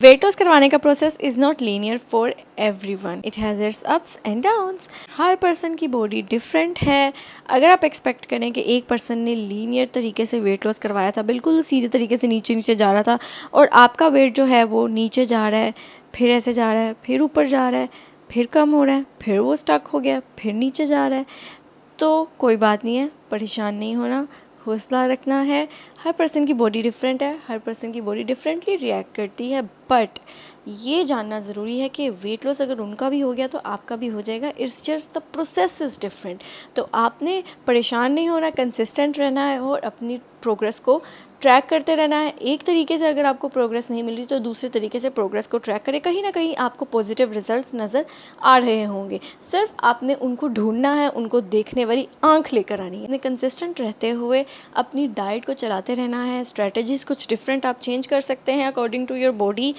Weight loss करवाने का process is not linear for everyone, it has its ups and downs. Her person की body different है। अगर आप एक्सपेक्ट करें कि एक पर्सन ने लीनियर तरीके से वेट लॉस करवाया था, बिल्कुल सीधे तरीके से नीचे नीचे जा रहा था, और आपका वेट जो है वो नीचे जा रहा है, फिर ऐसे जा रहा है, फिर ऊपर जा रहा है, फिर कम हो रहा है, फिर वो स्टक हो गया, फिर नीचे जा रहा है, तो कोई बात नहीं है, परेशान नहीं होना, हौसला रखना है। हर पर्सन की बॉडी डिफरेंट है, हर पर्सन की बॉडी डिफरेंटली रिएक्ट करती है, बट ये जानना ज़रूरी है कि वेट लॉस अगर उनका भी हो गया तो आपका भी हो जाएगा। It's just the process is different. तो आपने परेशान नहीं होना, कंसिस्टेंट रहना है और अपनी प्रोग्रेस को ट्रैक करते रहना है। एक तरीके से अगर आपको प्रोग्रेस नहीं मिल रही तो दूसरे तरीके से प्रोग्रेस को ट्रैक करें, कहीं ना कहीं आपको पॉजिटिव रिजल्ट्स नज़र आ रहे होंगे। सिर्फ आपने उनको ढूंढना है, उनको देखने वाली आंख लेकर आनी है। कंसिस्टेंट रहते हुए अपनी डाइट को चलाते रहना है। स्ट्रेटजीज कुछ डिफरेंट आप चेंज कर सकते हैं अकॉर्डिंग टू योर बॉडी।